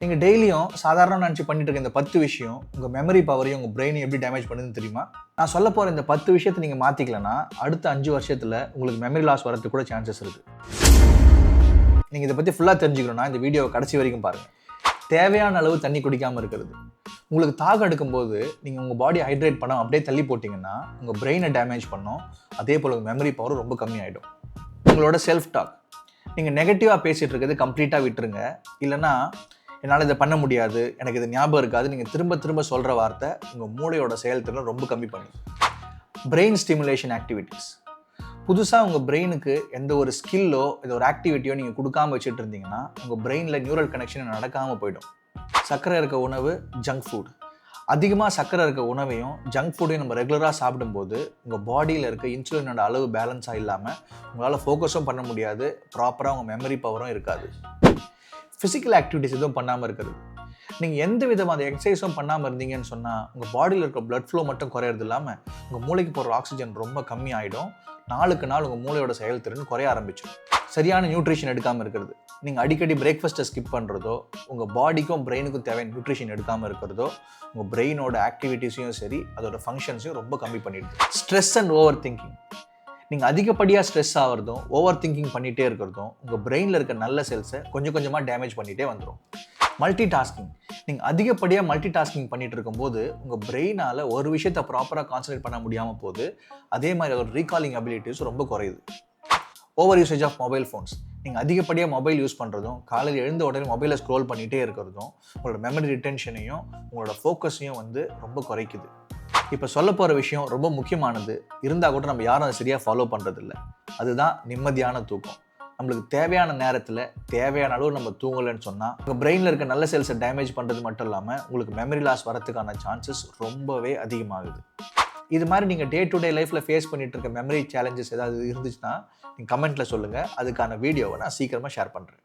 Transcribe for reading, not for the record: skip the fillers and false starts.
நீங்கள் டெய்லியும் சாதாரண நினச்சி பண்ணிட்டு இருக்க இந்த 10 விஷயம் உங்கள் மெமரி பவரையும் உங்கள் பிரெயினை எப்படி டேமேஜ் பண்ணுதுன்னு தெரியுமா? நான் சொல்ல போகிற இந்த 10 விஷயத்தை நீங்கள் மாற்றிக்கலன்னா அடுத்த 5 வருஷத்தில் உங்களுக்கு மெமரி லாஸ் வரதுக்கு கூட சான்சஸ் இருக்குது. நீங்கள் இதை பற்றி ஃபுல்லாக தெரிஞ்சுக்கணும்னா இந்த வீடியோவை கடைசி வரைக்கும் பாருங்கள். தேவையான அளவு தண்ணி குடிக்காமல் இருக்கிறது. உங்களுக்கு தாகம் எடுக்கும்போது நீங்கள் உங்கள் பாடி ஹைட்ரேட் பண்ண அப்படியே தள்ளி போட்டிங்கன்னா உங்கள் பிரெயினை டேமேஜ் பண்ணும். அதே போல் மெமரி பவர் ரொம்ப கம்மியாயிடும். உங்களோட செல்ஃப் டாக், நீங்கள் நெகட்டிவாக பேசிகிட்டு இருக்கிறது கம்ப்ளீட்டாக விட்டுருங்க. இல்லைனா என்னால் இதை பண்ண முடியாது, எனக்கு இது ஞாபகம் இருக்காது, நீங்கள் திரும்ப திரும்ப சொல்கிற வார்த்தை உங்கள் மூளையோட செயல்திறனை ரொம்ப கம்மி பண்ணும். பிரெயின் ஸ்டிமுலேஷன் ஆக்டிவிட்டீஸ், புதுசாக உங்கள் பிரெயினுக்கு எந்த ஒரு ஸ்கில்லோ இது ஒரு ஆக்டிவிட்டியோ நீங்கள் கொடுக்காமல் வச்சுட்டு இருந்தீங்கன்னா உங்கள் பிரெயினில் நியூரல் கனெக்ஷன் நடக்காமல் போயிடும். சர்க்கரை இருக்க உணவு, ஜங்க் ஃபுட், அதிகமாக சர்க்கரை இருக்க உணவையும் ஜங்க் ஃபுட்டையும் நம்ம ரெகுலராக சாப்பிடும்போது உங்கள் பாடியில் இருக்க இன்சுலினோட அளவு பேலன்ஸாக இல்லாமல் உங்களால் ஃபோக்கஸும் பண்ண முடியாது, ப்ராப்பராக உங்கள் மெமரி பவரும் இருக்காது. ஃபிசிக்கல் ஆக்டிவிட்டிஸ் எதுவும் பண்ணாமல் இருக்கிறது, நீங்கள் எந்த விதமான எக்ஸசைஸும் பண்ணாமல் இருந்தீங்கன்னு சொன்னால் உங்கள் பாடியில் இருக்க பிளட் ஃப்ளோ மட்டும் குறையிறது இல்லாமல் உங்கள் மூளைக்கு போகிற ஆக்சிஜன் ரொம்ப கம்மியாயிடும். நாளுக்கு நாள் உங்கள் மூளையோட செயல்திறன் குறைய ஆரம்பிச்சிடும். சரியான நியூட்ரிஷன் எடுக்காமல் இருக்கிறது, நீங்கள் அடிக்கடி பிரேக்ஃபாஸ்ட்டை ஸ்கிப் பண்ணுறதோ, உங்கள் பாடிக்கும் பிரெயினுக்கும் தேவையான நியூட்ரிஷன் எடுக்காமல் இருக்கிறதோ உங்கள் பிரெயினோட ஆக்டிவிட்டீஸையும் சரி அதோட ஃபங்க்ஷன்ஸையும் ரொம்ப கம்மி பண்ணிடுது. ஸ்ட்ரெஸ் அண்ட் ஓவர் திங்கிங், நீங்கள் அதிகப்படியாக ஸ்ட்ரெஸ் ஆகிறதும் ஓவர் திங்கிங் பண்ணிகிட்டே இருக்கிறதும் உங்கள் பிரெயினில் இருக்க நல்ல செல்ஸை கொஞ்சம் கொஞ்சமாக டேமேஜ் பண்ணிகிட்டே வந்துடும். மல்டி டாஸ்கிங், நீங்கள் அதிகப்படியாக மல்டி டாஸ்கிங் பண்ணிகிட்டு இருக்கும்போது உங்கள் பிரெயினால் ஒரு விஷயத்தை ப்ராப்பராக கான்சன்ட்ரேட் பண்ண முடியாமல் போகுது. அதே மாதிரி அதோட ரீகாலிங் அபிலிட்டிஸ் ரொம்ப குறையுது. Over usage of mobile phones, நீங்கள் அதிகப்படியாக மொபைல் யூஸ் பண்ணுறதும் காலையில் எழுந்த உடனே மொபைலை ஸ்க்ரோல் பண்ணிகிட்டே இருக்கிறதும் உங்களோட மெமரி ரிட்டென்ஷனையும் உங்களோட ஃபோக்கஸையும் ரொம்ப குறைக்குது. இப்போ சொல்ல போகிற விஷயம் ரொம்ப முக்கியமானது, இருந்தால் கூட நம்ம யாரும் அதை சரியாக ஃபாலோ பண்ணுறதில்ல. அதுதான் நிம்மதியான தூக்கம். நம்மளுக்கு தேவையான நேரத்தில் தேவையான அளவு நம்ம தூங்கலைன்னு சொன்னால் உங்கள் பிரெயினில் இருக்க நல்ல செல்ஸை டேமேஜ் பண்ணுறது மட்டும் இல்லாமல் உங்களுக்கு மெமரி லாஸ் வரதுக்கான சான்சஸ் ரொம்பவே அதிகமாகுது. இது மாதிரி நீங்கள் டே டு டே லைஃப்பில் ஃபேஸ் பண்ணிகிட்டு இருக்க மெமரி சேலஞ்சஸ் ஏதாவது இருந்துச்சுன்னா நீங்கள் கமெண்ட்டில் சொல்லுங்கள். அதுக்கான வீடியோவை நான் சீக்கிரமாக ஷேர் பண்ணுறேன்.